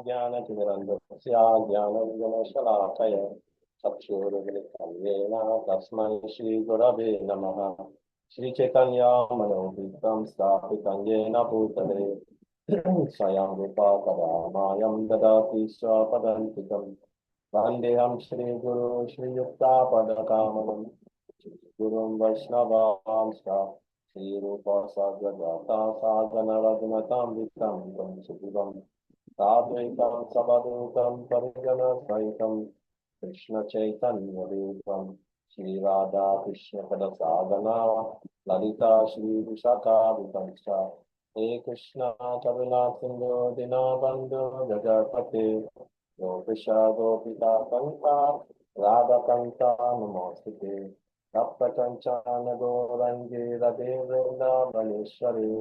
ज्ञानतिमिरन्धस्य ज्ञानविजनशलाकय चक्षुरुमिलितं येन तस्मै श्रीगुरवे नमः। श्रीचैतन्यमनोभीष्टं स्थापितं येन भूतले स्वयं रूपा कदा मायं ददाति स्वपदन्तिकम्। वन्देऽहं श्रीगुरो श्रीयुक्तापदकामनं गुरुं वैष्णवांश्च श्रीरूपसद्गता साधनरघुनतामृतं तं सुखिवम् साद्वैतं सवधूतं परिजनसहितं कृष्णचैतन्यदेवं श्रीराधा कृष्णपदसाधना ललिता श्रीविशाखादितं च हे कृष्ण करुणा सिन्धो दीनबन्धो जगत्पते गोपिश गोपिका कन्ता राधाकान्ता नमोऽस्तुते तप्तकञ्चन गौरङ्गे रते वृन्दावनेश्वरी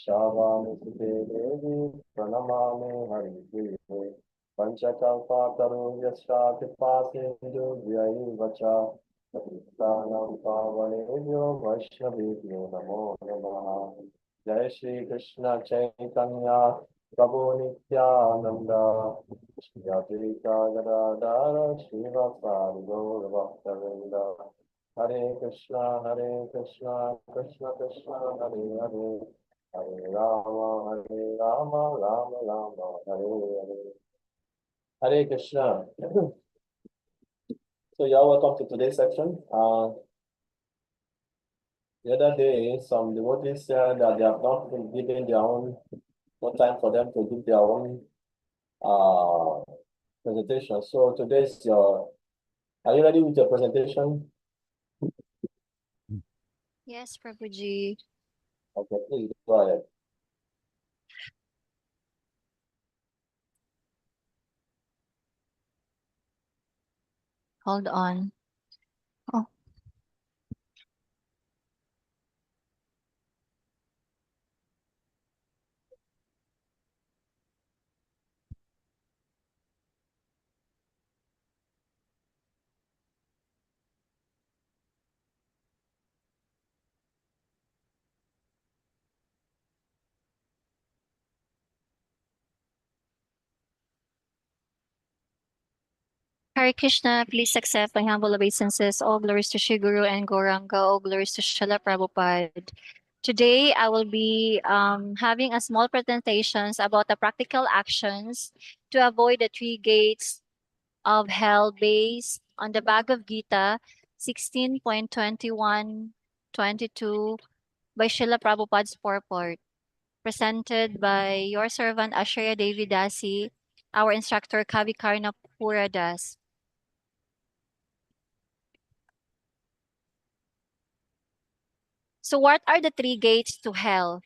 शावानुसुते देवी प्रणमामि हरिप्रिये पञ्चकल्पातरुर्यस्य कृपासिन्धुभ्यैव च पतितानां पावनेभ्यो वैष्णवेभ्यो नमो नमः। जय श्री कृष्ण चैतन्य प्रभु नित्यानंद श्री अद्वैता गदाधर श्रीवासादि गौरभक्तवृंद हरे Krishna Krishna Krishna Hare Hare Hare Ram Ram Ram Hare Hare Hare Krishna. So you are welcome to today's section. The other day, some devotees said that they have not been given their own, no time for them to give their own presentation. So today's your, are you ready with your presentation? Yes, Prabhuji. Okay, please go ahead. Hold on. Oh. Hare Krishna, please accept my humble obeisances. All glories to Shri Guru and Gauranga. All glories to Srila Prabhupada. Today, I will be having a small presentations about the practical actions to avoid the three gates of hell based on the Bhagavad Gita 16.21-22 by Srila Prabhupada's purport, presented by your servant Ashraya Devi Dasi, our instructor Kavikarna Puradas. So, what are the three gates to hell?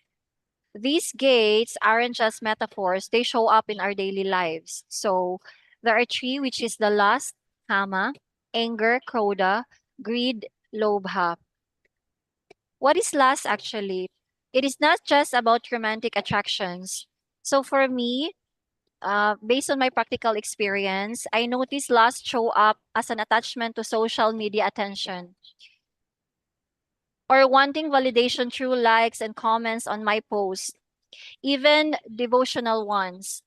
These gates aren't just metaphors, they show up in our daily lives. So, there are three, which is the lust, kama, anger, krodha, greed, lobha. What is lust actually? It is not just about romantic attractions. So, for me, based on my practical experience, I noticed lust show up as an attachment to social media attention or wanting validation through likes and comments on my posts, even devotional ones.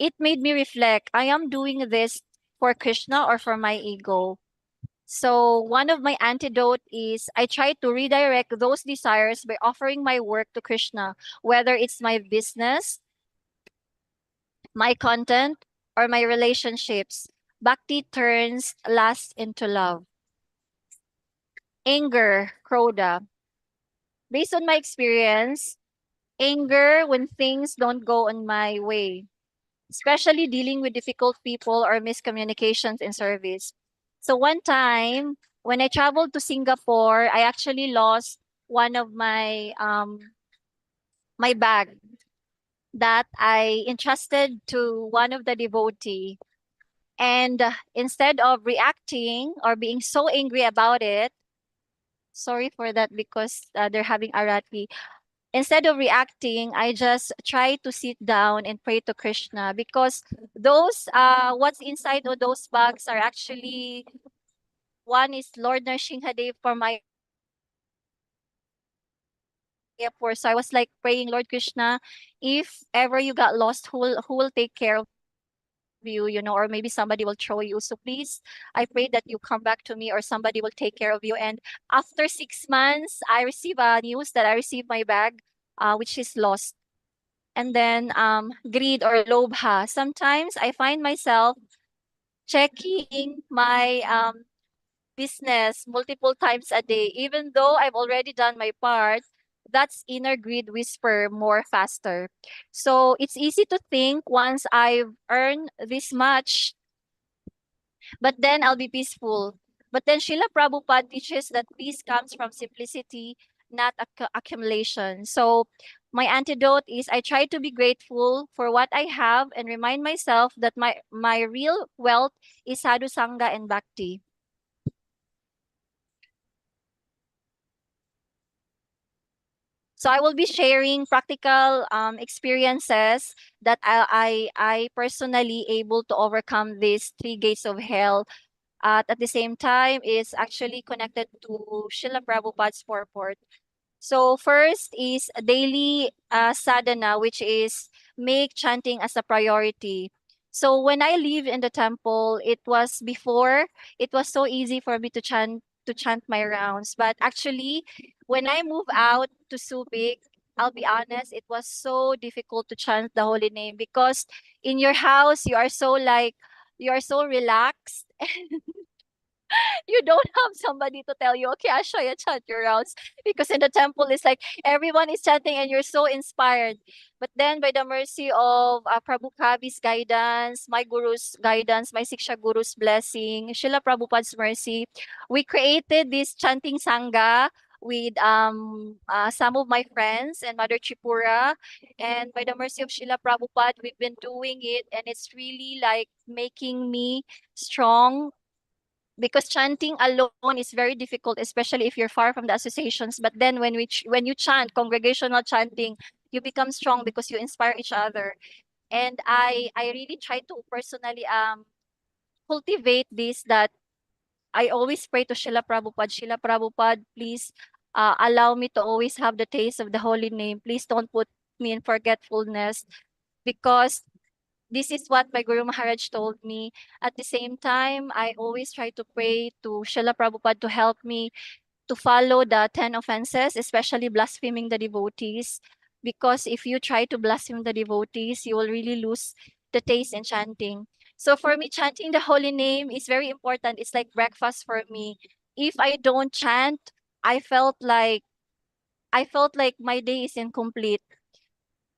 It made me reflect, I am doing this for Krishna or for my ego. So one of my antidote is I try to redirect those desires by offering my work to Krishna, whether it's my business, my content, or my relationships. Bhakti turns lust into love. Anger, Krodha. Based on my experience, anger when things don't go on my way, especially dealing with difficult people or miscommunications in service. So one time when I traveled to Singapore, I actually lost one of my bag that I entrusted to one of the devotee. And instead of reacting or being so angry about it, sorry for that because they're having arati. Instead of reacting, I just try to sit down and pray to Krishna because those what's inside of those bags are actually one is Lord Nrsimhadev for my poor. So I was like praying, Lord Krishna, if ever you got lost, who will take care of you, or maybe somebody will throw you. So please, I pray that you come back to me or somebody will take care of you. And after 6 months, I receive a news that I received my bag, which is lost. And then greed or lobha. Sometimes I find myself checking my business multiple times a day, even though I've already done my part. That's inner greed whisper more faster. So it's easy to think once I've earned this much, but then I'll be peaceful. But then Srila Prabhupada teaches that peace comes from simplicity, not accumulation. So my antidote is I try to be grateful for what I have and remind myself that my real wealth is sadhu sangha and bhakti. So I will be sharing practical experiences that I personally able to overcome these three gates of hell. At the same time, is actually connected to Srila Prabhupada's purport. So first is daily sadhana, which is make chanting as a priority. So when I live in the temple, it was so easy for me to chant my rounds. But actually, when I move out to Subic, I'll be honest, it was so difficult to chant the holy name because in your house you are so relaxed. You don't have somebody to tell you, okay, Ashaya, chant your rounds. Because in the temple, it's like everyone is chanting and you're so inspired. But then, by the mercy of Prabhu Kabi's guidance, my guru's guidance, my Siksha guru's blessing, Srila Prabhupada's mercy, we created this chanting sangha with some of my friends and Mother Tripura. And by the mercy of Srila Prabhupada, we've been doing it, and it's really like making me strong because chanting alone is very difficult, especially if you're far from the associations. But then when you chant congregational chanting, you become strong because you inspire each other. And I really try to personally cultivate this, that I always pray to Srila Prabhupada, please allow me to always have the taste of the holy name. Please don't put me in forgetfulness, because this is what my Guru Maharaj told me. At the same time, I always try to pray to Srila Prabhupada to help me to follow the 10 offenses, especially blaspheming the devotees. Because if you try to blaspheme the devotees, you will really lose the taste in chanting. So for me, chanting the holy name is very important. It's like breakfast for me. If I don't chant, I felt like I felt like my day is incomplete.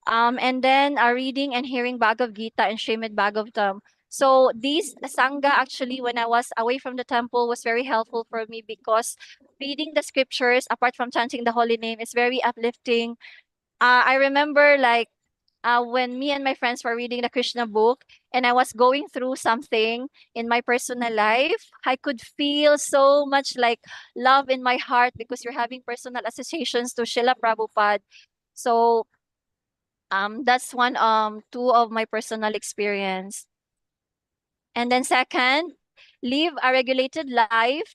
And then reading and hearing Bhagavad Gita and Srimad Bhagavatam. So this Sangha actually, when I was away from the temple, was very helpful for me because reading the scriptures, apart from chanting the holy name, is very uplifting. I remember like when me and my friends were reading the Krishna book and I was going through something in my personal life, I could feel so much like love in my heart because you're having personal associations to Srila Prabhupada. So that's one two of my personal experience. And then second, live a regulated life.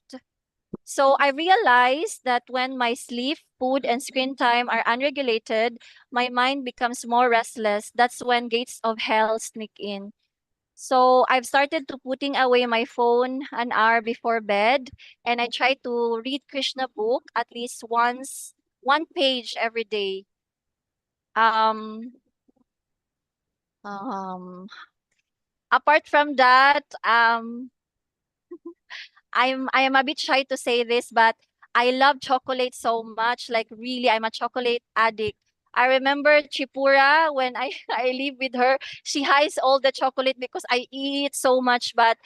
So I realized that when my sleep, food, and screen time are unregulated, my mind becomes more restless. That's when gates of hell sneak in. So I've started to putting away my phone an hour before bed, and I try to read Krishna book at least once, one page every day. Um, um, Apart from that, I am a bit shy to say this, but I love chocolate so much. Like really, I'm a chocolate addict. I remember Chipura when I live with her. She hides all the chocolate because I eat so much. But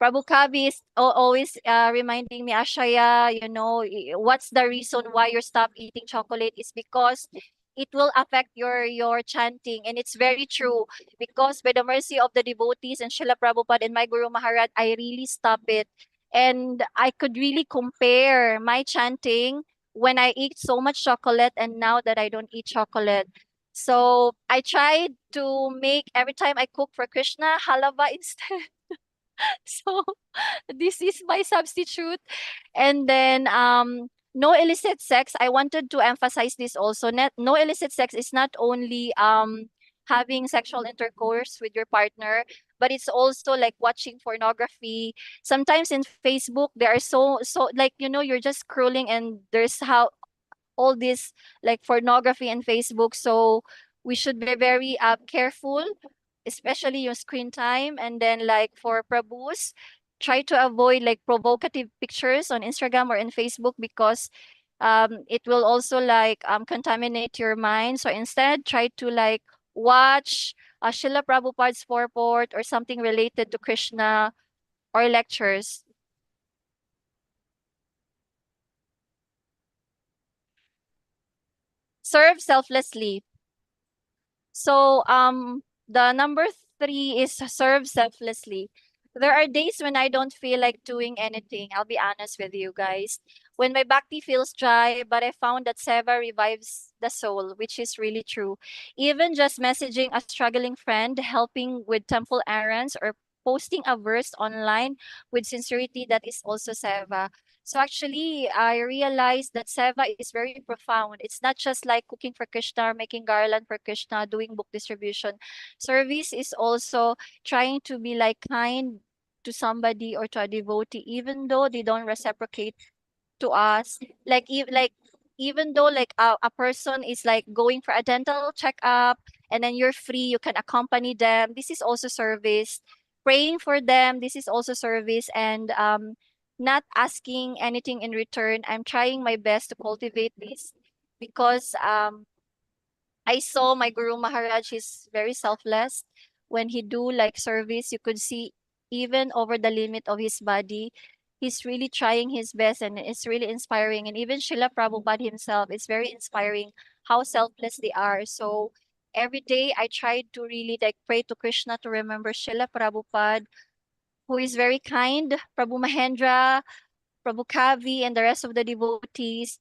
Prabhu Kavi is always reminding me, Ashaya, what's the reason why you stop eating chocolate is because it will affect your chanting. And it's very true because by the mercy of the devotees and Srila Prabhupada and my Guru Maharaj, I really stop it. And I could really compare my chanting when I eat so much chocolate and now that I don't eat chocolate. So I tried to make every time I cook for Krishna, halava instead. So this is my substitute. And then no illicit sex, I wanted to emphasize this also. No illicit sex is not only having sexual intercourse with your partner, but it's also like watching pornography. Sometimes in Facebook, there are so like you're just scrolling and there's how all this like pornography and Facebook. So we should be very careful, especially your screen time. And then like for Prabhus, try to avoid like provocative pictures on Instagram or in Facebook because it will also like contaminate your mind. So instead, try to like watch Srila Prabhupada's purport or something related to Krishna or lectures. Serve selflessly. So the number three is serve selflessly. There are days when I don't feel like doing anything. I'll be honest with you guys. When my bhakti feels dry, but I found that seva revives the soul, which is really true. Even just messaging a struggling friend, helping with temple errands, or posting a verse online with sincerity, that is also seva. So actually, I realized that seva is very profound. It's not just like cooking for Krishna or making garland for Krishna, doing book distribution. Service is also trying to be like kind to somebody or to a devotee, even though they don't reciprocate to us. Like even though like a person is like going for a dental checkup and then you're free, you can accompany them. This is also service. Praying for them, this is also service. And not asking anything in return. I'm trying my best to cultivate this because I saw my Guru Maharaj is very selfless. When he do like service, you could see even over the limit of his body, he's really trying his best and it's really inspiring. And even Srila Prabhupada himself is very inspiring how selfless they are. So every day I try to really like pray to Krishna to remember Srila Prabhupada, who is very kind, Prabhu Mahendra, Prabhu Kavi, and the rest of the devotees.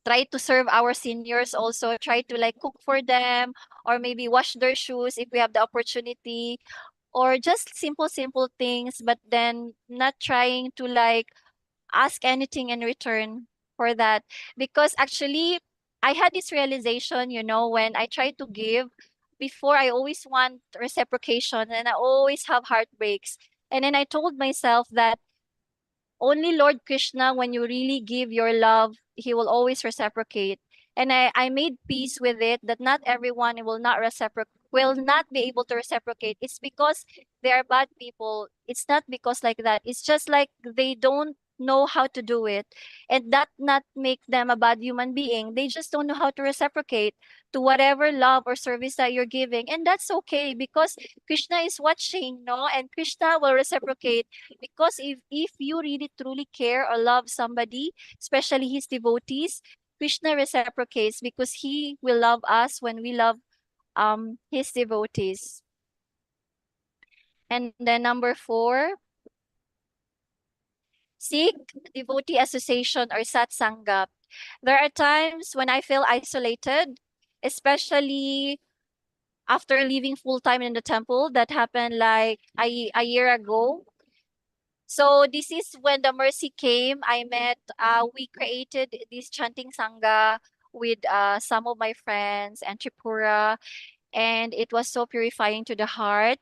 Try to serve our seniors also, try to like cook for them or maybe wash their shoes if we have the opportunity, or just simple things, but then not trying to like ask anything in return for that. Because actually I had this realization, when I try to give, before I always want reciprocation and I always have heartbreaks. And then I told myself that only Lord Krishna, when you really give your love, he will always reciprocate. And I made peace with it that not everyone will not be able to reciprocate. It's because they are bad people. It's not because like that. It's just like they don't know how to do it. And that not make them a bad human being. They just don't know how to reciprocate to whatever love or service that you're giving. And that's okay because Krishna is watching, no? And Krishna will reciprocate because if you really truly care or love somebody, especially his devotees, Krishna reciprocates because he will love us when we love his devotees. And then number four, seek devotee association or satsanga. There are times when I feel isolated, especially after leaving full time in the temple. That happened like a year ago. So this is when the mercy came. We created this chanting sangha with some of my friends and Tripura, and it was so purifying to the heart.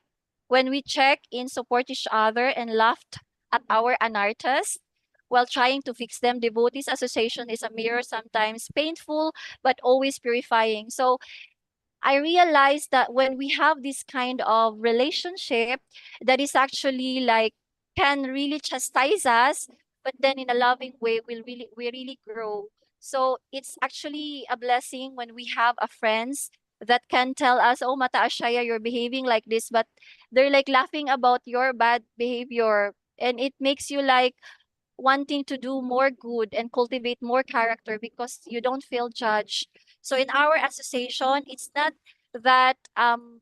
When we check in, support each other, and laughed at our anarthas while trying to fix them, devotees association is a mirror, sometimes painful, but always purifying. So I realized that when we have this kind of relationship that is actually like can really chastise us, but then in a loving way, we really grow. So it's actually a blessing when we have a friends that can tell us, "Oh, Mata Ashaya, you're behaving like this," but they're like laughing about your bad behavior, and it makes you like wanting to do more good and cultivate more character because you don't feel judged. So in our association, it's not that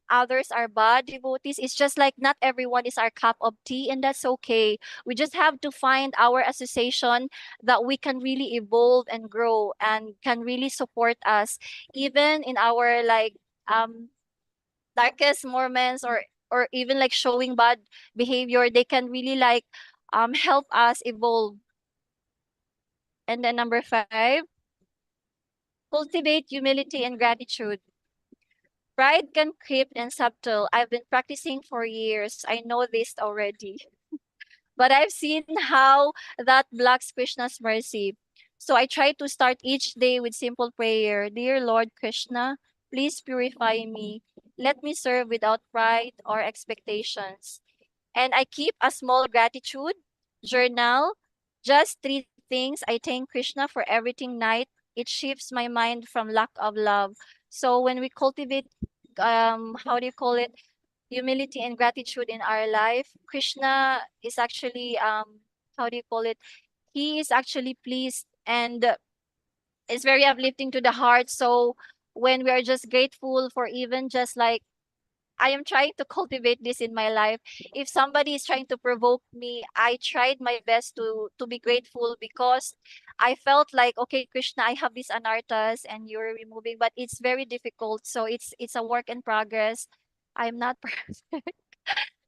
others are bad devotees. It's just like not everyone is our cup of tea, and that's okay. We just have to find our association that we can really evolve and grow and can really support us even in our like um darkest moments, or even like showing bad behavior. They can really like help us evolve. And then number 5, cultivate humility and gratitude. Pride can creep and subtle. I've been practicing for years. I know this already. But I've seen how that blocks Krishna's mercy. So I try to start each day with simple prayer. Dear Lord Krishna, please purify me. Let me serve without pride or expectations. And I keep a small gratitude journal, just 3 things. I thank Krishna for everything night. It shifts my mind from lack of love. So when we cultivate, how do you call it, humility and gratitude in our life, Krishna is actually, how do you call it, he is actually pleased, and it's very uplifting to the heart. So when we are just grateful for even just like, I am trying to cultivate this in my life. If somebody is trying to provoke me, I tried my best to be grateful, because I felt like, okay, Krishna, I have this anarthas and you're removing, but it's very difficult. So it's a work in progress. I'm not perfect.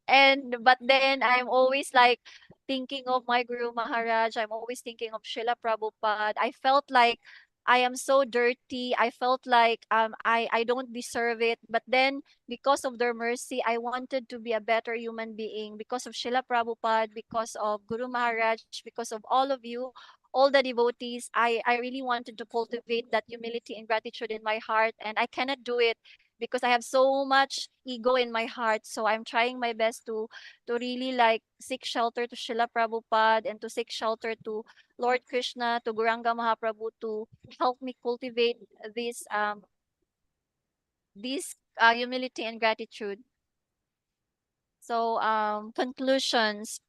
And but then I'm always like thinking of my Guru Maharaj. I'm always thinking of Srila Prabhupada. I felt like I am so dirty. I felt like I don't deserve it. But then because of their mercy, I wanted to be a better human being, because of Srila Prabhupada, because of Guru Maharaj, because of all of you, all the devotees. I really wanted to cultivate that humility and gratitude in my heart, and I cannot do it because I have so much ego in my heart. So I'm trying my best to really like seek shelter to Srila Prabhupada, and to seek shelter to Lord Krishna, to Guranga Mahaprabhu, to help me cultivate this humility and gratitude. So conclusions.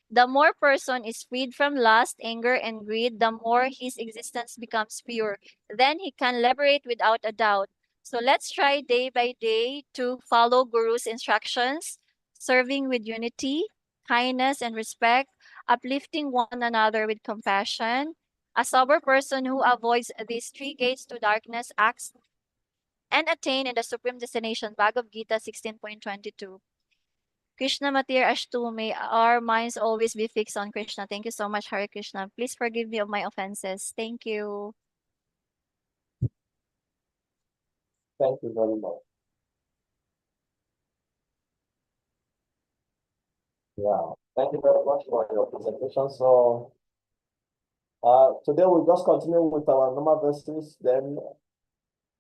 The more person is freed from lust, anger, and greed, the more his existence becomes pure. Then he can liberate without a doubt. So let's try day by day to follow Guru's instructions, serving with unity, kindness, and respect, uplifting one another with compassion. A sober person who avoids these 3 gates to darkness acts and attain in the supreme destination. Bhagavad Gita 16.22. Krishna Matir Ashtu, may our minds always be fixed on Krishna. Thank you so much, Hare Krishna. Please forgive me of my offenses. Thank you. Thank you very much. Yeah, thank you very much for your presentation. So, today we'll just continue with our normal verses. Then,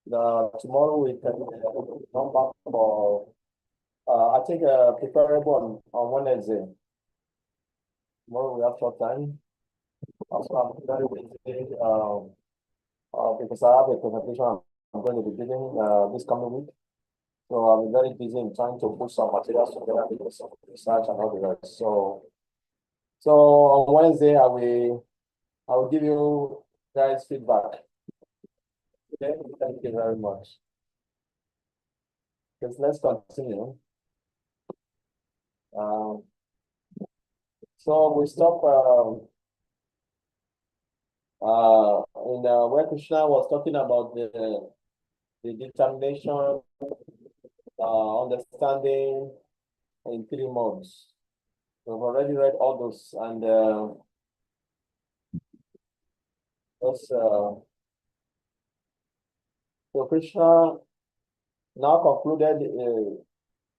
tomorrow we can come back for, I think, preparable on Wednesday. Tomorrow we have short time. Also, I'm very busy, because I have a presentation I'm going to be giving this coming week. So I'll be very busy in trying to put some materials together because of research and all the rest. So on Wednesday, I will give you guys feedback. Okay, thank you very much. Because let's continue. Um, so we stop in where Krishna was talking about the determination, understanding in 3 months. We've already read all those, and so Krishna now concluded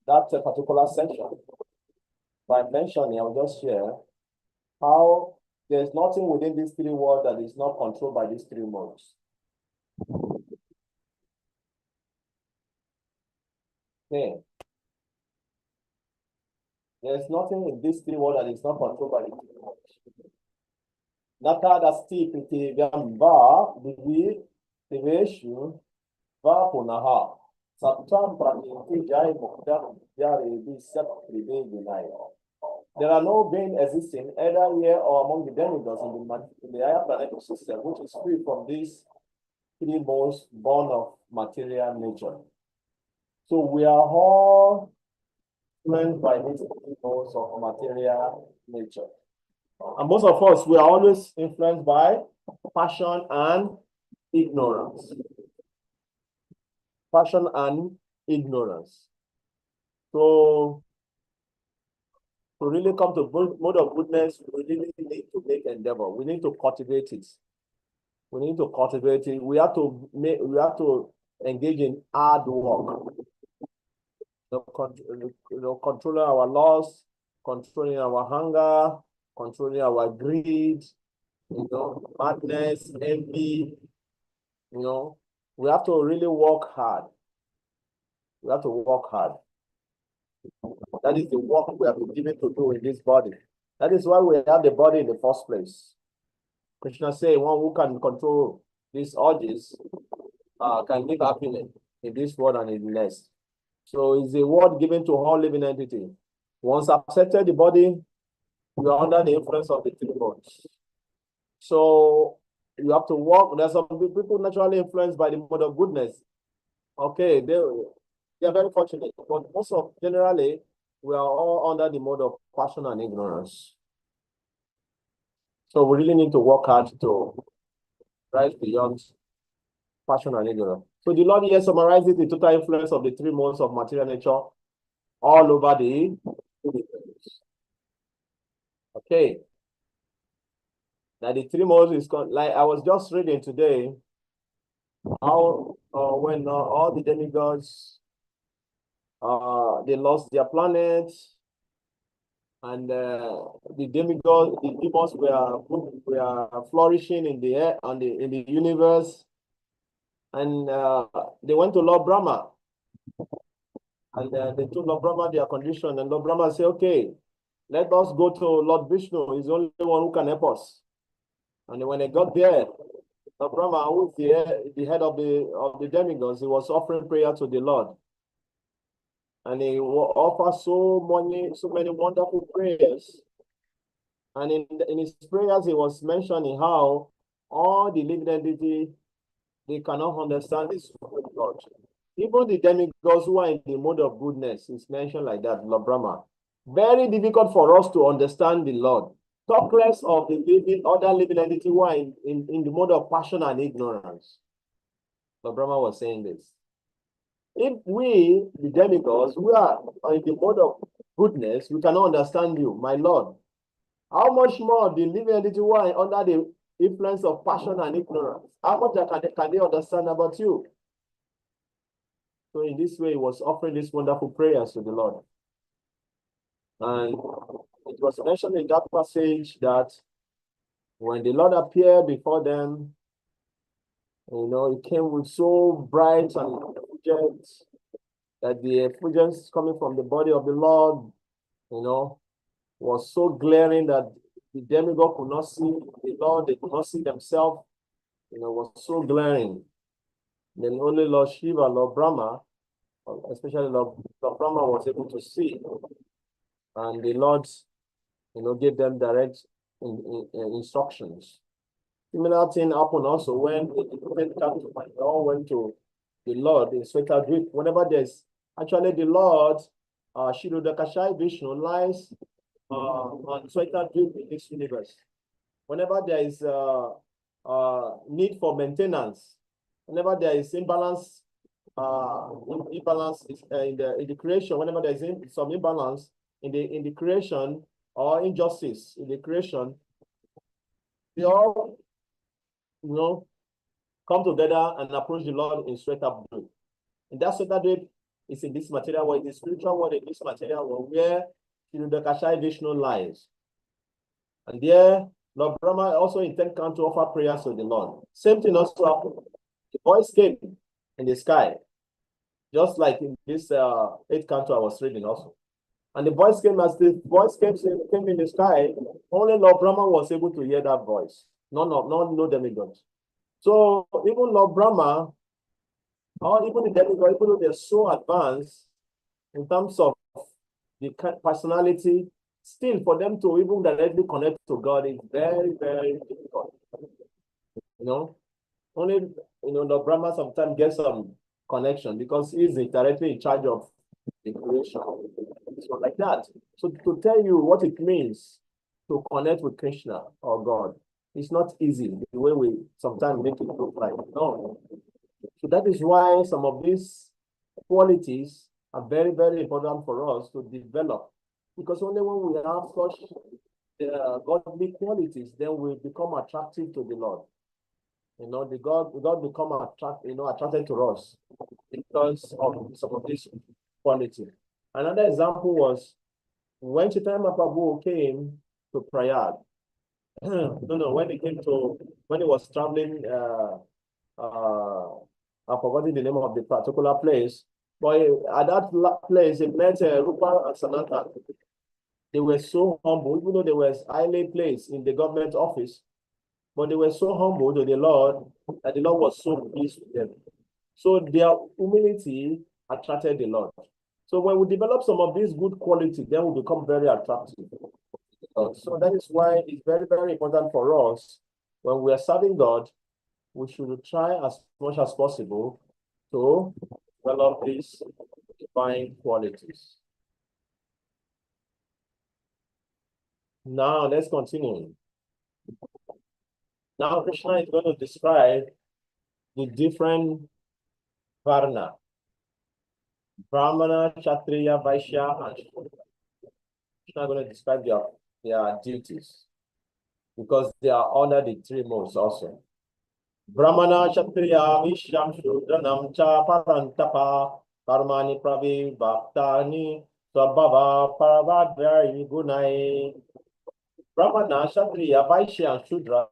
that particular section by mentioning, I'll just share how there's nothing within these 3 worlds that is not controlled by these 3 modes. Okay. There's nothing in these 3 worlds that is not controlled by these 3 modes. Nakadasti priti vyamba divi diveshu va punaha sattam prakinti jai mukta jari bisat prive vinaya. There are no being existing either here or among the demigods in the higher planetary system, which is free from these 3 modes born of material nature. So we are all influenced by these 3 modes of material nature. And most of us, we are always influenced by passion and ignorance. Passion and ignorance. So to really come to mode of goodness, we really need to make endeavor. We need to cultivate it. We need to cultivate it. We have to engage in hard work. Controlling our loss, controlling our hunger, controlling our greed, madness, envy. We have to really work hard. We have to work hard. That is the work we have been given to do in this body. That is why we have the body in the first place. Krishna say, one who can control these urges can live happily in this world and in the next. So it's a word given to all living entity. Once accepted the body, you are under the influence of the three modes. So you have to work. There's some people naturally influenced by the mode of goodness. Okay, they are very fortunate, but generally, we are all under the mode of passion and ignorance. So we really need to work hard to rise beyond passion and ignorance. So the Lord here summarizes the total influence of the three modes of material nature all over the universe. Okay. Now the three modes is like I was just reading today how when all the demigods they lost their planet, and the demigods, the demons were flourishing in the air in the universe, and they went to Lord Brahma, and they told Lord Brahma their condition, and Lord Brahma said, "Okay, let us go to Lord Vishnu. He's the only one who can help us." And when they got there, Lord Brahma, who is the head of the demigods, he was offering prayer to the Lord. And he offered so many wonderful prayers. And in his prayers, he was mentioning how all the living entity, they cannot understand this God. Even the demigods who are in the mode of goodness is mentioned like that, Lord Brahma. Very difficult for us to understand the Lord. Talk less of the other living entity who are in the mode of passion and ignorance. Lord Brahma was saying this. If we, the demigods, we are in the mode of goodness, we cannot understand you, my Lord. How much more the living entity who are under the influence of passion and ignorance? How much can they understand about you? So in this way, he was offering these wonderful prayers to the Lord. And it was mentioned in that passage that when the Lord appeared before them, he came with so bright and effulgent that the effulgence coming from the body of the Lord, was so glaring that the demigod could not see the Lord, they could not see themselves, was so glaring. Then only Lord Shiva, Lord Brahma, especially Lord Brahma was able to see. And the Lord, gave them direct instructions. Similar thing happened also when the prophet came to my Lord, went to the Lord in Svetadvip. Whenever there's actually the Lord, Shirudakashai Vishnu lies on Svetadvip in this universe. Whenever there is need for maintenance, whenever there is imbalance, in the creation, whenever there is some imbalance in the creation or injustice in the creation, they all come together and approach the Lord in Svetadvip. And that Svetadvip is in this material world, the spiritual world in this material world, where the Kashai Vishnu lies. And there, Lord Brahma also intend come to offer prayers to the Lord. Same thing also happened. The voice came in the sky, just like in this 8th canto I was reading also. And the voice came as the voice came in the sky. Only Lord Brahma was able to hear that voice. No demigods. So even Lord Brahma, or even the demigods, even though they're so advanced in terms of the personality, still for them to even directly connect to God is very, very difficult. Only the Brahma sometimes gets some connection because he's directly in charge of the creation. So like that. So to tell you what it means to connect with Krishna or God, it's not easy the way we sometimes make it look like. No. So that is why some of these qualities are very, very important for us to develop. Because only when we have such godly qualities, then we become attractive to the Lord. God become attracted to us because of some of this quality. Another example was when Chaitanya Mahaprabhu came to Prayag. When he was traveling, I've forgotten the name of the particular place, but at that place, he met Rupa and Sanatan. They were so humble, even though they were highly placed in the government office, but they were so humble to the Lord that the Lord was so pleased with them. So their humility attracted the Lord. So when we develop some of these good qualities, then we become very attractive. So that is why it's very, very important for us when we are serving God, we should try as much as possible to develop these divine qualities. Now let's continue. Now Krishna is going to describe the different varna: Brahmana, Kshatriya, Vaishya, and Shudra. Krishna is going to describe their duties because they are under the three modes also. Brahmana, Kshatriya, Vaishya, Shudranam cha parantapa karmani pravi bhaktani sabhava paravadhyai gunai. Brahmana, Kshatriya, Vaishya, and Shudra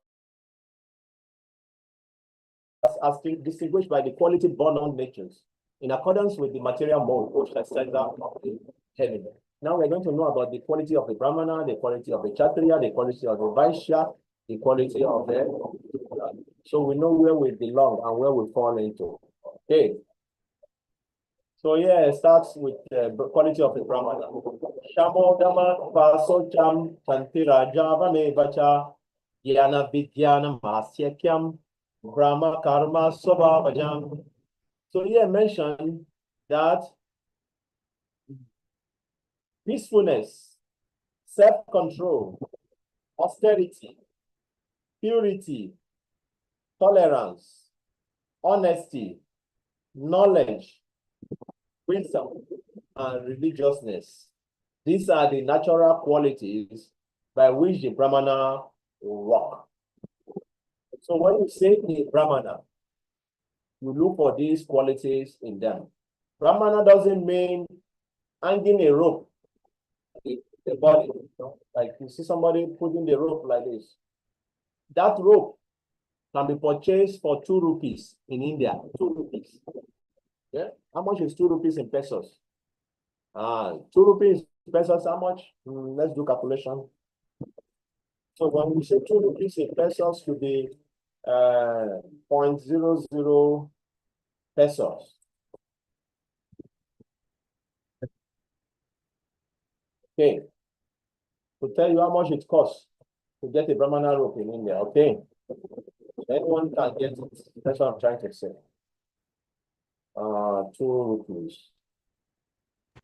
are still distinguished by the quality born on natures in accordance with the material mode which is center of the heaven. Now we're going to know about the quality of the Brahmana, the quality of the Kshatriya, the quality of the Vaishya, the quality of the Shudra. So we know where we belong and where we fall into. Okay. So yeah, it starts with the quality of the Brahmana. Shamo Dhamma Vasocham Tantira Javane Vacha Yana Vidyana Masyakyam Brahma Karma Swabhavajam. So here mentioned that peacefulness, self-control, austerity, purity, tolerance, honesty, knowledge, wisdom, and religiousness. These are the natural qualities by which the Brahmana walk. So when you say the Brahmana, you look for these qualities in them. Brahmana doesn't mean hanging a rope in the body. Like you see somebody putting the rope like this. That rope can be purchased for 2 rupees in India. 2 rupees. Yeah. How much is 2 rupees in pesos? 2 rupees in pesos, how much? Let's do calculation. So when we say 2 rupees in pesos should be 0.00 pesos. Okay. To tell you how much it costs to get a Brahmana rope in India. Okay. Anyone can get it. That's what I'm trying to say. 2 rupees.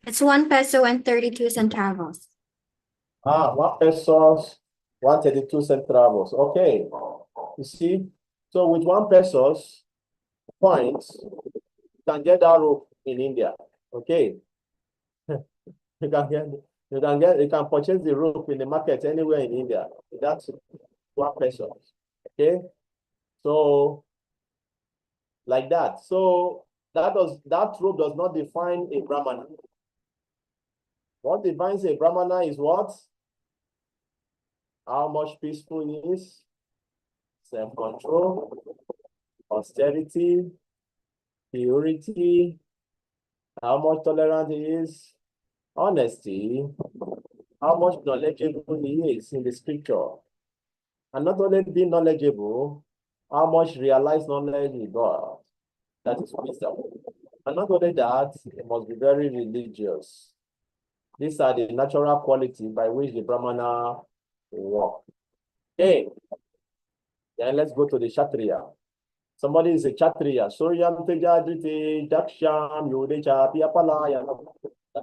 It's 1 peso and 32 centavos. 1 pesos, 132 centavos. Okay. You see? So with 1 pesos points, you can get that rope in India. Okay. You can purchase the rope in the market anywhere in India. That's 1 peso. Okay. So like that. So that rope does not define a Brahmana. What defines a Brahmana is what? How much peaceful he is, self-control, austerity, purity, how much tolerant he is, honesty, how much knowledgeable he is in the scripture. And not only being knowledgeable, how much realized knowledge he got. That is wisdom. And not only that, he must be very religious. These are the natural qualities by which the Brahmana walk. Okay. Then let's go to the Kshatriya. Somebody is a Kshatriya. Suryam Tejadriti Daksham Yudecha Piapalaya. So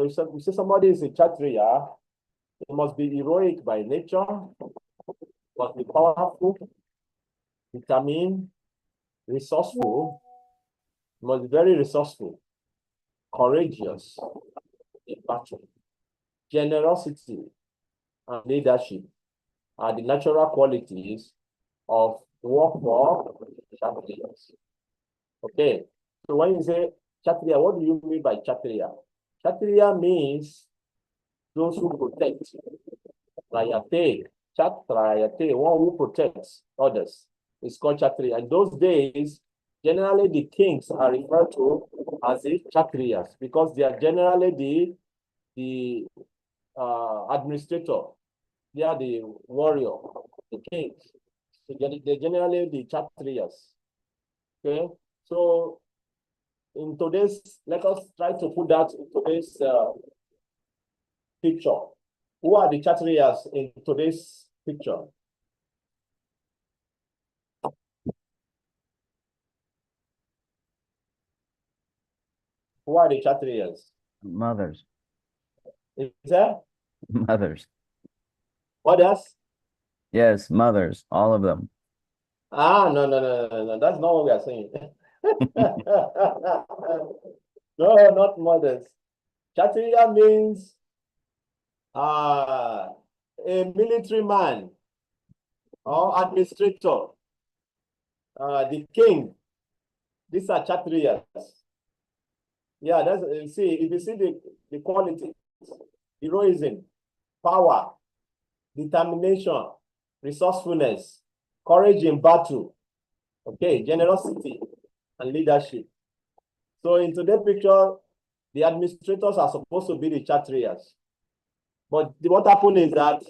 if you say somebody is a Kshatriya, he must be heroic by nature, must be powerful, determined, resourceful, must be very resourceful, courageous in battle, generosity and leadership, are the natural qualities of work for Kshatriyas. Okay, so when you say Kshatriya, what do you mean by Kshatriya? Kshatriya means those who protect. Rayate, Kshatrayate, one who protects others. It's called Kshatriya. In those days, generally the kings are referred to as the Kshatriyas because they are generally the administrator. They are the warrior, the kings. So they're generally the Kshatriyas. Okay, so in today's, let us try to put that in today's picture. Who are the Kshatriyas in today's picture? Who are the Kshatriyas? Mothers. Is that? Mothers. What else? Yes, mothers. All of them. No. That's not what we are saying. No, not mothers. Kshatriya means a military man or administrator, the king. These are Kshatriyas. Yeah, that's see, if you see the quality, heroism, power, determination, resourcefulness, courage in battle, okay, generosity, and leadership. So in today's picture, the administrators are supposed to be the Kshatriyas. But what happened is that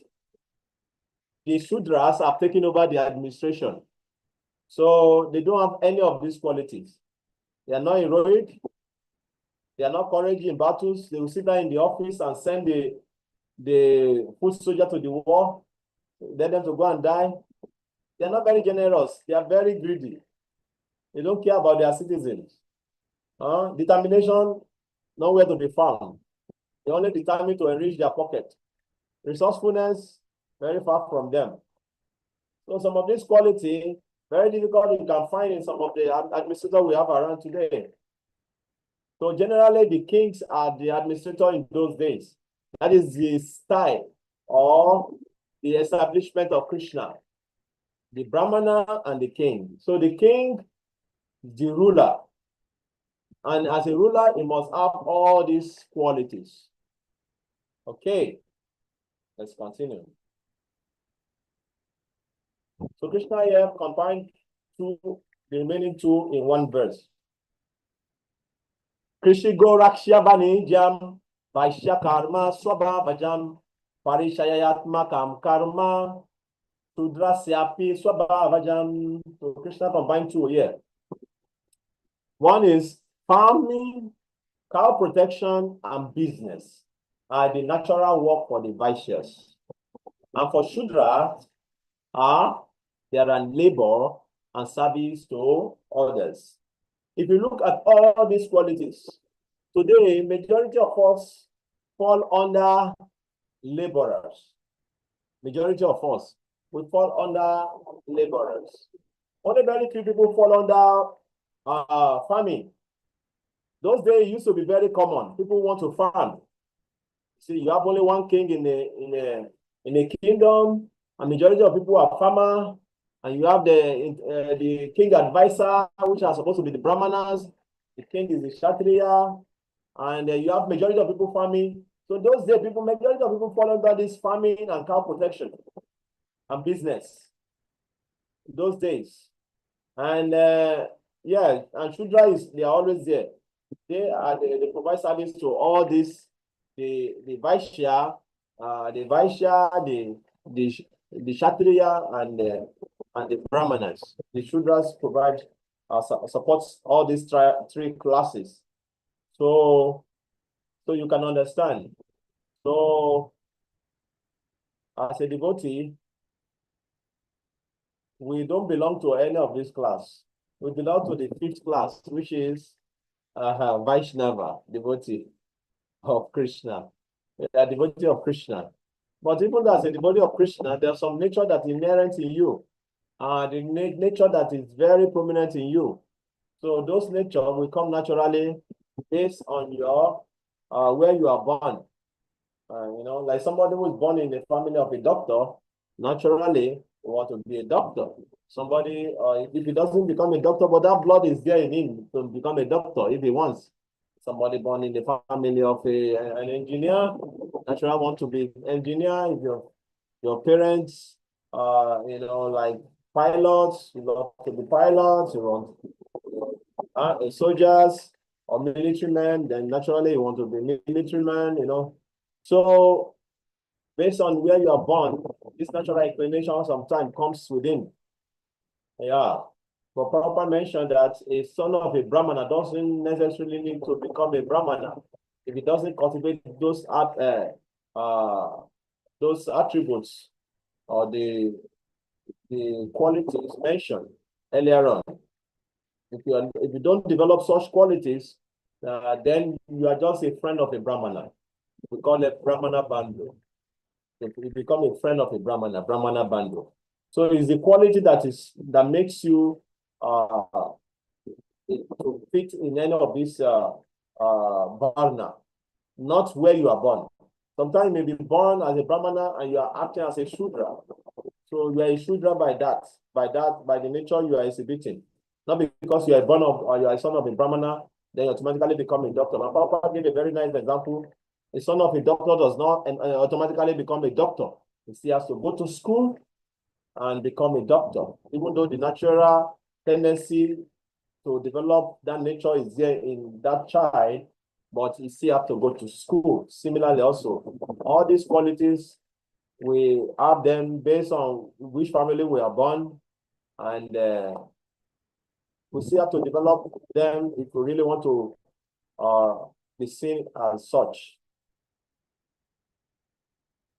the Shudras have taken over the administration. So they don't have any of these qualities. They are not heroic. They are not courage in battles. They will sit down in the office and send the foot soldier to the war, let them to go and die. They are not very generous. They are very greedy. They don't care about their citizens. Determination, nowhere to be found. They only determined to enrich their pocket. Resourcefulness, very far from them. So some of this quality, very difficult you can find in some of the administrators we have around today. So generally, the kings are the administrator in those days. That is the style or the establishment of Krishna, the Brahmana and the king. So the king is the ruler. And as a ruler, he must have all these qualities. Okay, let's continue. So Krishna here combined the remaining two in one verse. Krishi Gorakshyavani Jam Vaishya Karma Swabhavajam Parishayatmakam Karma Sudrasyapi Swabhavajam. So Krishna combined two here. One is farming, cow protection, and business are the natural work for the Vaishyas. And for Shudra, there are labor and service to others. If you look at all these qualities, today, majority of us fall under laborers. Majority of us, we fall under laborers. Only very few people fall under farming. Those days used to be very common. People want to farm. See, you have only one king in a kingdom, and majority of people are farmer. And you have the king advisor, which are supposed to be the Brahmanas. The king is the Kshatriya, and you have majority of people farming. So those days, majority of people fall under this farming and cow protection and business. Those days, and yeah, and Shudra they are always there. They provide service to all this, the Vaishya, the Kshatriya, and the Brahmanas. The Shudras provide supports all these three classes. So you can understand. So as a devotee, we don't belong to any of this class. We belong to the fifth class, which is Vaishnava, devotee of Krishna. A devotee of Krishna. But even as a devotee of Krishna, there's some nature that is inherent in you. The nature that is very prominent in you. So those nature will come naturally based on your where you are born. Like somebody who is born in the family of a doctor, naturally want to be a doctor. Somebody, if he doesn't become a doctor, but that blood is there in him to become a doctor if he wants. Somebody born in the family of an engineer, naturally want to be an engineer. If your parents, like pilots, you want to be pilots, you want soldiers or military men, then naturally you want to be military man, So based on where you are born, this natural inclination sometimes comes within. Yeah. But Prabhupada mentioned that a son of a Brahmana doesn't necessarily need to become a Brahmana if he doesn't cultivate those attributes or the qualities mentioned earlier on. If you don't develop such qualities, then you are just a friend of a Brahmana. We call it Brahmana Bandhu. If you become a friend of a Brahmana Bandhu. So it's the quality that makes you to fit in any of these varna, not where you are born. Sometimes you may be born as a Brahmana and you are acting as a Shudra. So you are a Shudra by the nature you are exhibiting. Not because you are born of or you are a son of a Brahmana, then you automatically become a doctor. My Papa gave a very nice example. A son of a doctor does not automatically become a doctor. He still has to go to school and become a doctor, even though the natural tendency to develop that nature is there in that child, but he still have to go to school. Similarly, also, all these qualities, we have them based on which family we are born, and we still have to develop them if we really want to be seen as such.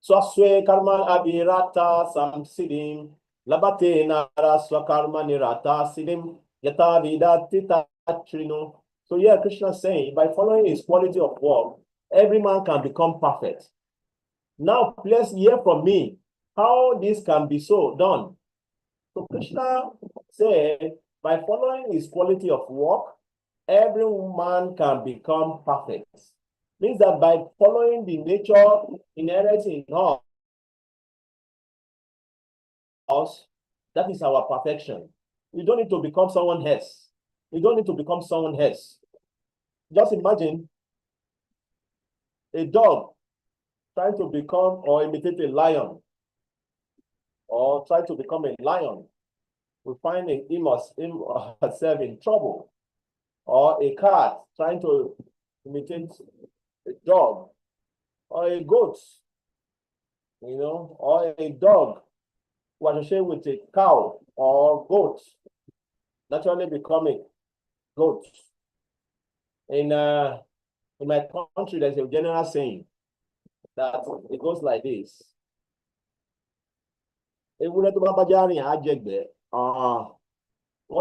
Swaswe karma abirata samsidim labate nara swakarma nirata sidim yata vidati tatrino. So yeah, Krishna is saying by following his quality of work, every man can become perfect. Now, please hear from me how this can be so done. So Krishna said, by following his quality of work, every man can become perfect. Means that by following the nature inherent in us, that is our perfection. You don't need to become someone else. You don't need to become someone else. Just imagine a dog trying to become or imitate a lion, or try to become a lion. We find him herself in trouble. Or a cat trying to imitate a dog, or a goat, or a dog who associated with a cow or goat, naturally becoming goat. In my country, there's a general saying that it goes like this. What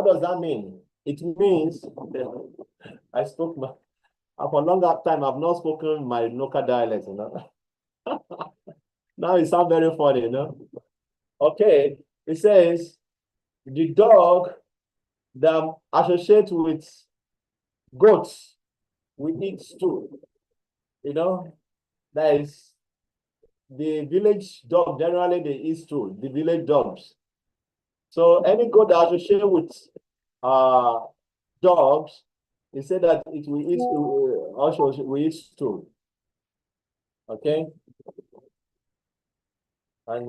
does that mean? It means for a longer time, I've not spoken my local dialect, Now it sounds very funny, Okay, it says the dog that associates with goats we eat too. That is the village dog, generally they eat too, the village dogs. So any goat that associates with dogs, they say that it will eat also we eat too. Okay. And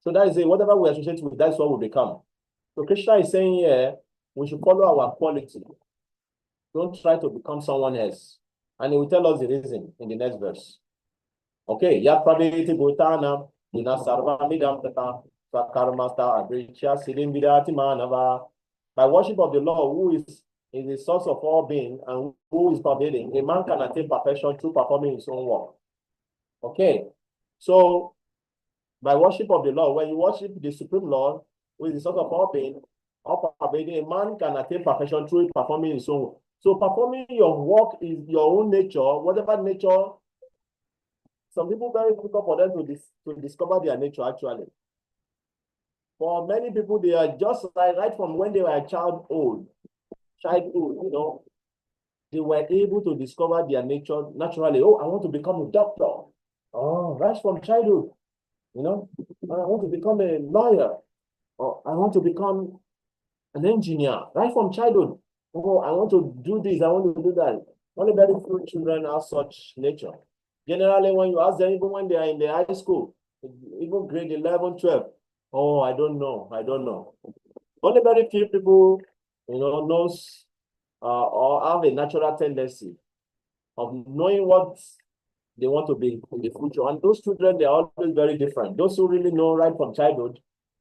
so that is it. Whatever we associate with, that's what we become. So Krishna is saying here, we should follow our quality. Don't try to become someone else. And he will tell us the reason in the next verse. Okay. Yapraviti Bhutana, Ina Sarvamidam Tata, Sakarmasta Abricha Siddhim Vidati Manava. By worship of the Lord, who is the source of all being and who is pervading, a man can attain perfection through performing his own work. Okay. So by worship of the Lord, when you worship the Supreme Lord, who is the source of all being, all pervading, a man can attain perfection through performing his own work. So performing your work is your own nature, whatever nature. Some people very difficult for them to discover their nature actually. For many people, they are just right from when they were a childhood, they were able to discover their nature naturally. Oh, I want to become a doctor. Oh, right from childhood. I want to become a lawyer, or I want to become an engineer right from childhood. Oh, I want to do this, I want to do that. Only very few children have such nature. Generally, when you ask them, even when they are in the high school, even grade 11, 12, oh, I don't know. Only very few people, knows or have a natural tendency of knowing what they want to be in the future. And those children, they're always very different. Those who really know right from childhood,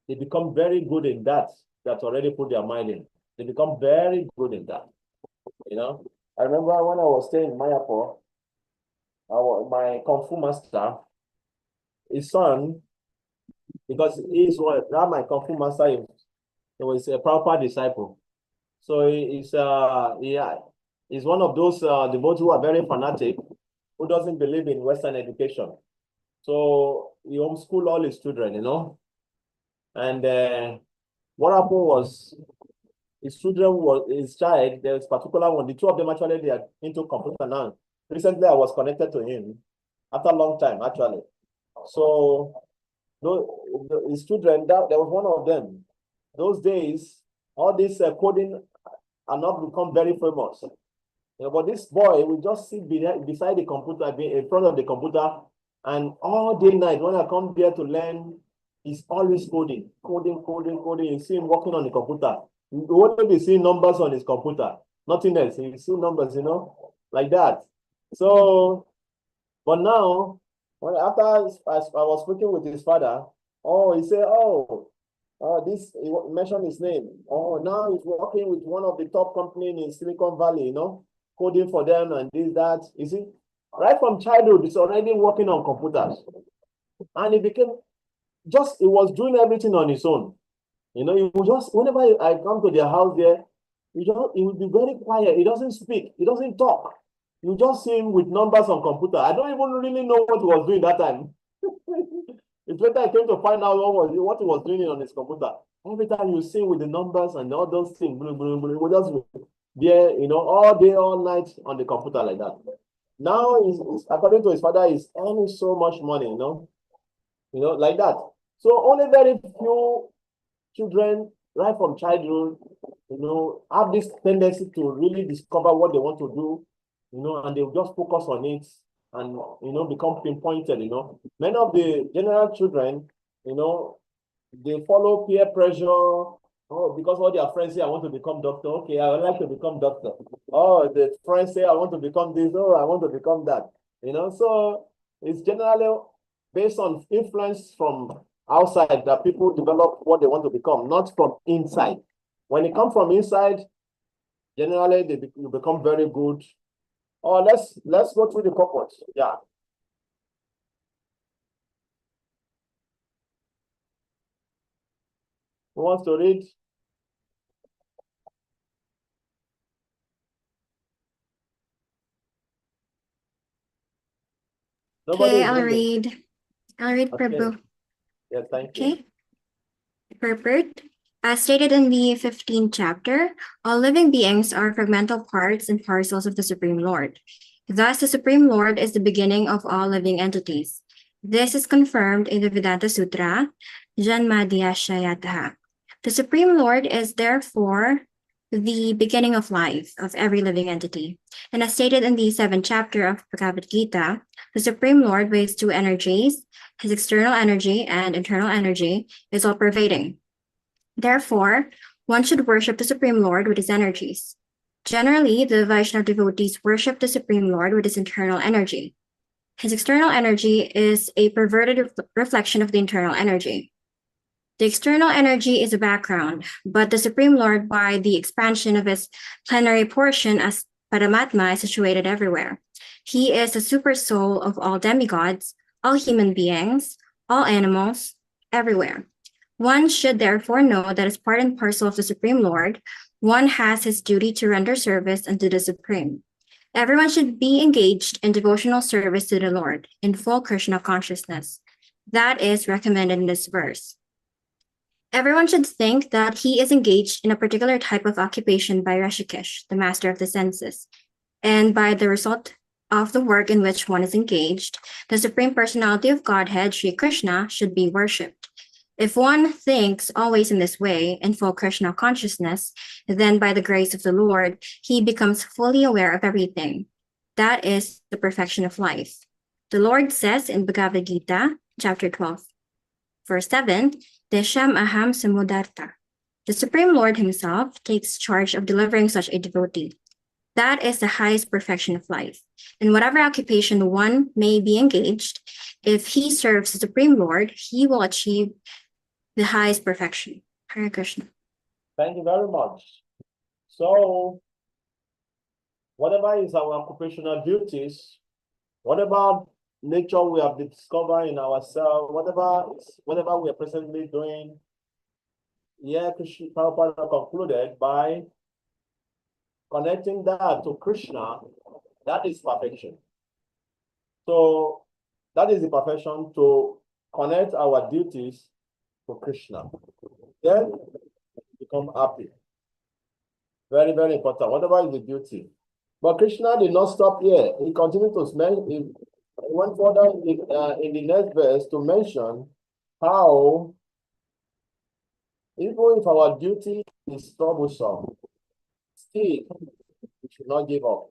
they become very good in that already put their mind in. They become very good in that. I remember when I was staying in Mayapur, my Kung Fu master, his son, because he's one, now my Kung Fu master, he was a proper disciple. So he's one of those devotees who are very fanatic, who doesn't believe in Western education. So he homeschooled all his children, And what happened was his child, there's particular one, the two of them actually, they are into computer now. Recently, I was connected to him after a long time, actually. So his children, there was one of them. Those days, all this coding are not become very famous. But this boy will just sit beside the computer, be in front of the computer, and all day night, when I come there to learn, he's always coding. You see him working on the computer. You won't be seeing numbers on his computer, nothing else. You see numbers, like that. So, but now, after I was speaking with his father, he said, he mentioned his name. Oh, now he's working with one of the top companies in Silicon Valley, coding for them and this, that. You see, right from childhood, he's already working on computers. And he was doing everything on his own. He would just, whenever I come to their house there, he will be very quiet. He doesn't speak. He doesn't talk. You just see him with numbers on computer. I don't even really know what he was doing that time. It's later I came to find out what he was doing on his computer. Every time you see him with the numbers and all those things, he would just be there, all day, all night on the computer like that. Now, according to his father, he's earning so much money, like that. So only very few children, right from childhood, have this tendency to really discover what they want to do, and they just focus on it and, become pinpointed, Many of the general children, they follow peer pressure. Oh, because all their friends say, I want to become doctor. Okay, I would like to become doctor. Oh, the friends say, I want to become this. Oh, I want to become that. So it's generally based on influence from outside that people develop what they want to become, not from inside. When it comes from inside, generally you become very good. Oh, let's go through the purpose. Yeah. Who wants to read? Okay, I'll read. Okay. Prabhu. Yeah, thank you. Okay. Purport. As stated in the 15th chapter, all living beings are fragmental parts and parcels of the Supreme Lord. Thus, the Supreme Lord is the beginning of all living entities. This is confirmed in the Vedanta Sutra, Janmadhyashayataha. The Supreme Lord is therefore the beginning of life of every living entity. And as stated in the 7th chapter of Bhagavad Gita, the Supreme Lord, with his two energies, his external energy and internal energy, is all pervading. Therefore, one should worship the Supreme Lord with his energies. Generally, the Vaishnava devotees worship the Supreme Lord with his internal energy. His external energy is a perverted reflection of the internal energy. The external energy is a background, but the Supreme Lord, by the expansion of his plenary portion as Paramatma, is situated everywhere. He is the super soul of all demigods, all human beings, all animals, everywhere. One should therefore know that as part and parcel of the Supreme Lord, one has his duty to render service unto the Supreme. Everyone should be engaged in devotional service to the Lord in full Krishna consciousness. That is recommended in this verse. Everyone should think that he is engaged in a particular type of occupation by Rishikesh, the master of the senses, and by the result of the work in which one is engaged, the Supreme Personality of Godhead, Sri Krishna, should be worshipped. If one thinks always in this way, in full Krishna consciousness, then by the grace of the Lord, he becomes fully aware of everything. That is the perfection of life. The Lord says in Bhagavad Gita, chapter 12, verse 7, Desham aham samudarta. The Supreme Lord himself takes charge of delivering such a devotee. That is the highest perfection of life. In whatever occupation one may be engaged, if he serves the Supreme Lord, he will achieve the highest perfection. Hare Krishna. Thank you very much. So, whatever is our occupational duties, whatever nature we have discovered in ourselves, whatever we are presently doing, here Krishna Prabhupada concluded by connecting that to Krishna, that is perfection. So that is the perfection, to connect our duties to Krishna. Then become happy. Very, very important. Whatever is the duty. But Krishna did not stop here. He continued to mention, he went further in the next verse to mention how even if our duty is troublesome, still we should not give up.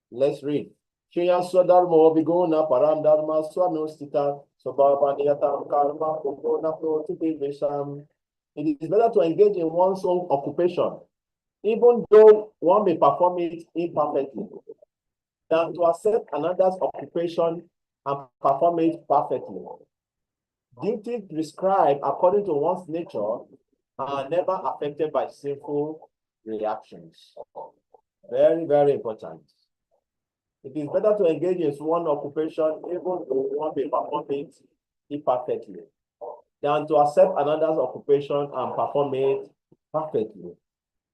Let's read. Shreya Swadharmo Vigona Param Dharma Swanostita Sobhapanyatam Karma Kokona Protiti Visham. It is better to engage in one's own occupation, even though one may perform it imperfectly, than to accept another's occupation and perform it perfectly. Duties prescribed according to one's nature are never affected by sinful reactions. Very, very important. It is better to engage in one occupation, even though one may perform it imperfectly, than to accept another's occupation and perform it perfectly.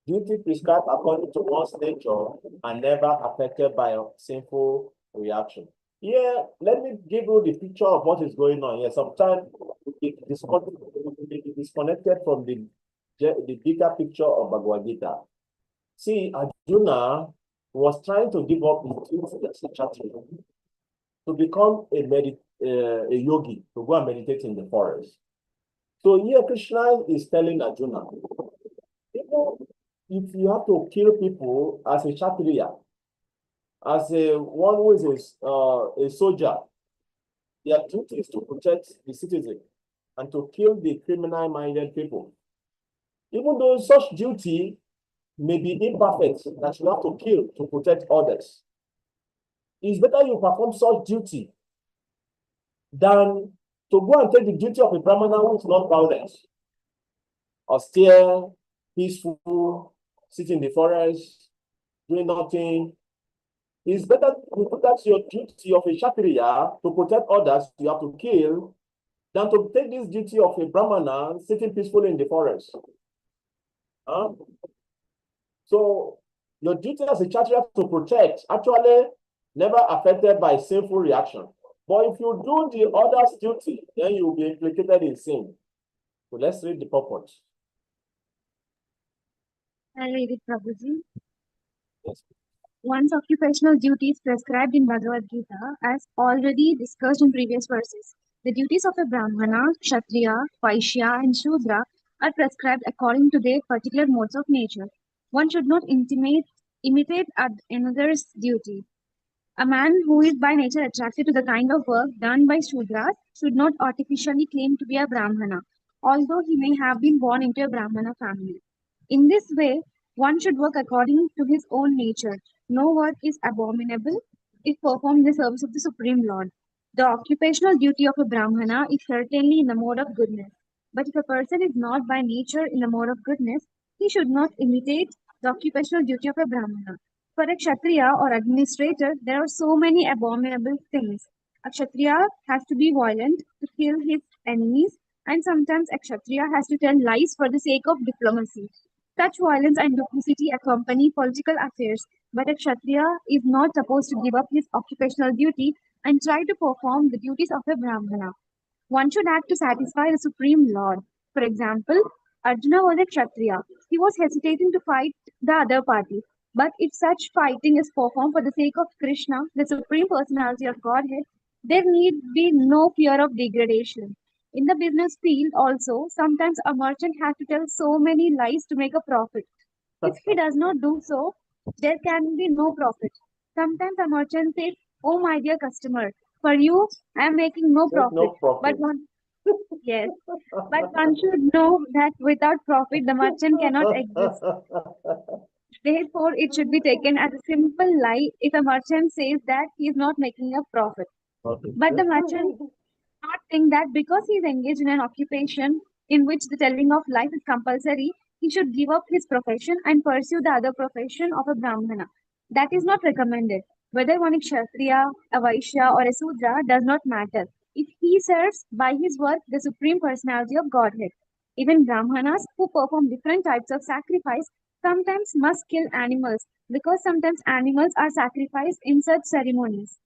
Duty prescribed according to one's nature are never affected by a sinful reaction. Here, let me give you the picture of what is going on here. Sometimes it is disconnected from the bigger picture of Bhagavad Gita. See, Arjuna was trying to give up his duty as a Kshatriya to become a yogi, to go and meditate in the forest. So here Krishna is telling Arjuna, if you have to kill people as a Kshatriya, as one who is a soldier, their duty is to protect the citizen and to kill the criminal-minded people. Even though such duty may be imperfect, that you have to kill to protect others, it's better you perform such duty than to go and take the duty of a Brahmana who is not violent, austere, peaceful, sit in the forest, doing nothing. It's better to put that your duty of a Kshatriya to protect others you have to kill than to take this duty of a Brahmana sitting peacefully in the forest. So your duty as a Kshatriya to protect actually never affected by sinful reaction. But if you do the other's duty, then you will be implicated in sin. So let's read the purport. I'll read it, Prabhuji. Yes. One's occupational duties prescribed in Bhagavad Gita, as already discussed in previous verses. The duties of a Brahmana, Kshatriya, Vaishya, and Shudra are prescribed according to their particular modes of nature. One should not imitate another's duty. A man who is by nature attracted to the kind of work done by Shudras should not artificially claim to be a Brahmana, although he may have been born into a Brahmana family. In this way, one should work according to his own nature. No work is abominable if performed in the service of the Supreme Lord. The occupational duty of a Brahmana is certainly in the mode of goodness. But if a person is not by nature in the mode of goodness, he should not imitate the occupational duty of a Brahmana. For a Kshatriya or administrator, there are so many abominable things. A Kshatriya has to be violent to kill his enemies, and sometimes a Kshatriya has to tell lies for the sake of diplomacy. Such violence and duplicity accompany political affairs, but a Kshatriya is not supposed to give up his occupational duty and try to perform the duties of a Brahmana. One should act to satisfy the Supreme Lord. For example, Arjuna was a Kshatriya. He was hesitating to fight the other party. But if such fighting is performed for the sake of Krishna, the Supreme Personality of Godhead, there need be no fear of degradation. In the business field also, sometimes a merchant has to tell so many lies to make a profit. If he does not do so, there can be no profit. Sometimes a merchant says, "Oh, my dear customer, for you, I am making no Make profit." no profit. But one, yes, but one should know that without profit, the merchant cannot exist. Therefore, it should be taken as a simple lie if a merchant says that he is not making a profit. Okay. But the merchant not think that because he is engaged in an occupation in which the telling of life is compulsory, he should give up his profession and pursue the other profession of a Brahmana. That is not recommended. Whether one is Kshatriya, a Vaishya, or a Sudra does not matter. If he serves by his work the Supreme Personality of Godhead. Even Brahmanas who perform different types of sacrifice sometimes must kill animals because sometimes animals are sacrificed in such ceremonies.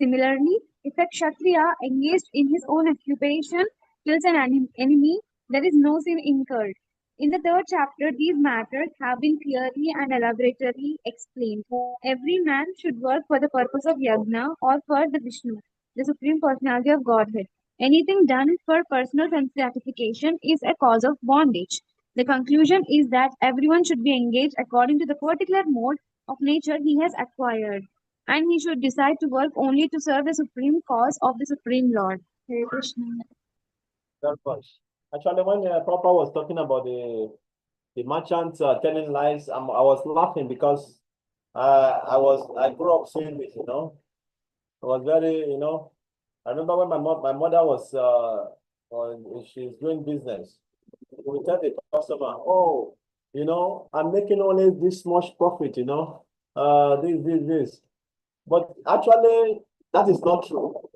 Similarly, if a Kshatriya engaged in his own occupation kills an enemy, there is no sin incurred. In the third chapter, these matters have been clearly and elaborately explained. Every man should work for the purpose of yajna or for the Vishnu, the Supreme Personality of Godhead. Anything done for personal sense gratification is a cause of bondage. The conclusion is that everyone should be engaged according to the particular mode of nature he has acquired, and he should decide to work only to serve the supreme cause of the Supreme Lord. Hare Krishna. That's much. Actually, when Papa was talking about the merchants telling lies, I was laughing because I grew up seeing this, you know. I was very, you know, I remember when my mother was she's doing business. We tell the customer, oh, you know, I'm making only this much profit, you know, this. But actually, that is not true.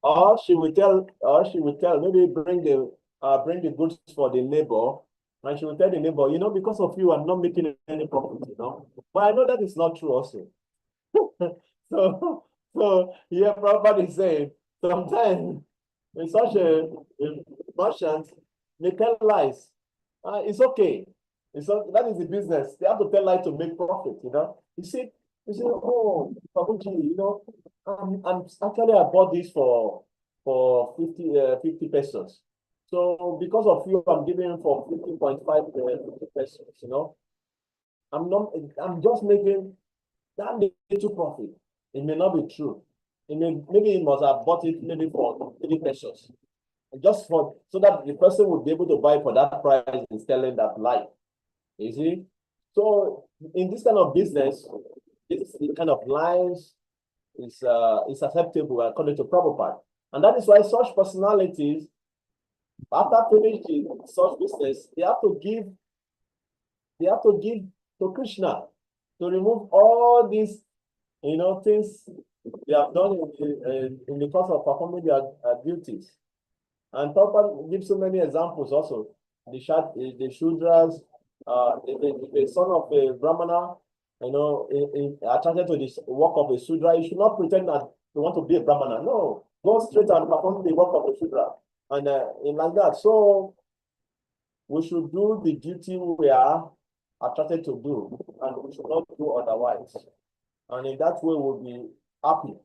Or she will tell, maybe bring the goods for the neighbor, and she will tell the neighbor, you know, because of you, I'm not making any profit, you know. But I know that is not true also. So, so yeah, Prabhupada is saying sometimes in such a merchant, they tell lies. It's okay. That is the business. They have to tell lies to make profit, you know. You see, oh, Prabhuji, you know, I'm actually I bought this for 50 pesos. So because of you, I'm giving for 15.5 pesos, you know. I'm just making that little profit. It may not be true. Maybe he must have bought it maybe for 3 pesos. Just for so that the person would be able to buy for that price is telling that lie. You see? So in this kind of business, this kind of lies is acceptable according to Prabhupada. And that is why such personalities, after finishing such business, they have to give to Krishna to remove all these, you know, things they have done in the course of performing their duties. And Prabhupada gives so many examples also. The Shudras, the son of a Brahmana, you know, attracted to this work of a Shudra, you should not pretend that you want to be a Brahmana. No, go straight and perform the work of a Shudra. And like that. So we should do the duty we are attracted to do, and we should not do otherwise. And in that way, we'll be happy.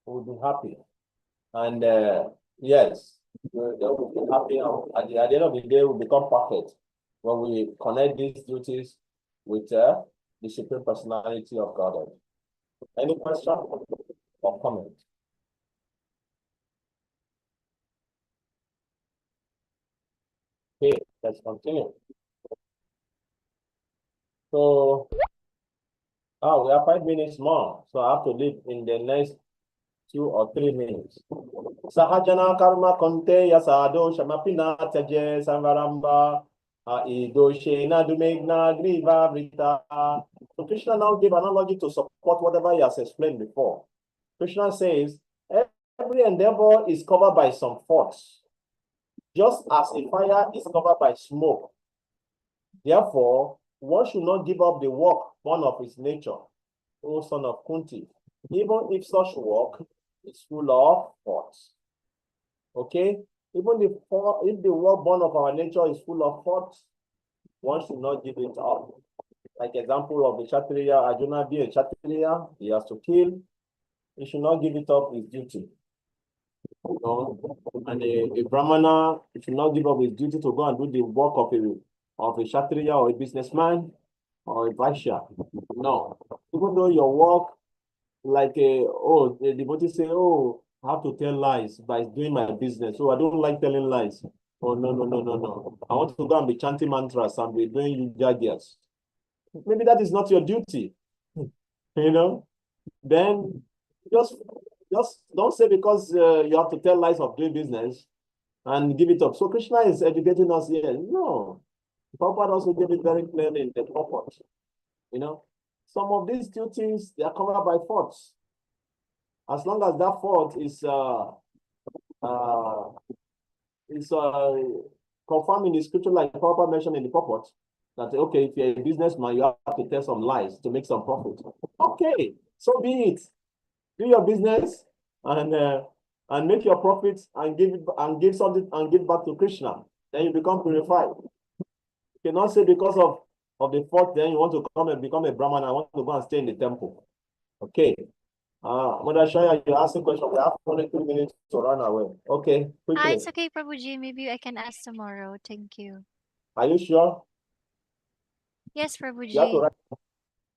We'll be happy. And yes, we'll be happy. And at the end of the day, we'll become perfect when we connect these duties with the Supreme Personality of Godhead. Any question or comment? Okay, let's continue. So, we have 5 minutes more, so I have to leave in the next 2 or 3 minutes. Sahajana karma konte yasado shamapina taje sanvaramba idoshena dumegna griva vrita. So Krishna now gave analogy to support whatever he has explained before. Krishna says, every endeavor is covered by some faults, just as a fire is covered by smoke. Therefore, one should not give up the work born of his nature, O son of Kunti, even if such work is full of faults. Okay? Even if the work born of our nature is full of faults, one should not give it up. Like example of the Kshatriya, Arjuna being a Kshatriya, he has to kill. He should not give it up his duty. You know? And a Brahmana, he should not give up his duty to go and do the work of a Kshatriya or a businessman or a Vaishya. No. Even though your work, like the devotees say, oh, I have to tell lies by doing my business. So I don't like telling lies. Oh, no, no, no, no, no. I want to go and be chanting mantras and be doing yagyas. Maybe that is not your duty. You know, then just don't say because you have to tell lies of doing business and give it up. So Krishna is educating us here. No, Prabhupada also gave it very clearly in the purport. You know, some of these duties, they are covered by faults. As long as that fault is confirmed in the scripture, like Prabhupada mentioned in the purport, that okay, if you're a businessman, you have to tell some lies to make some profit. Okay, so be it. Do your business and make your profits and give something and give back to Krishna. Then you become purified. You cannot say because of the fault, then you want to come and become a Brahman. I want to go and stay in the temple. Okay. Mother Shaya, you asked a question. We have only 3 minutes to run away. Okay, quickly. It's okay, Prabhuji. Maybe I can ask tomorrow. Thank you. Are you sure? Yes, You have Prabhuji.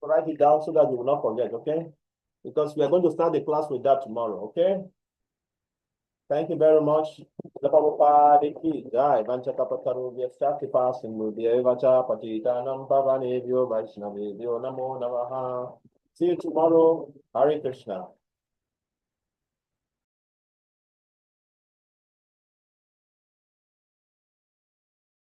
to write it down so that you will not forget, okay? Because we are going to start the class with that tomorrow, okay? Thank you very much. Prabhupada ki jai. Vanchakapataru vyasya pasimudhya vacha patitanam pavanebhyo vaishnavebhyo namo namaha. See you tomorrow. Hare Krishna.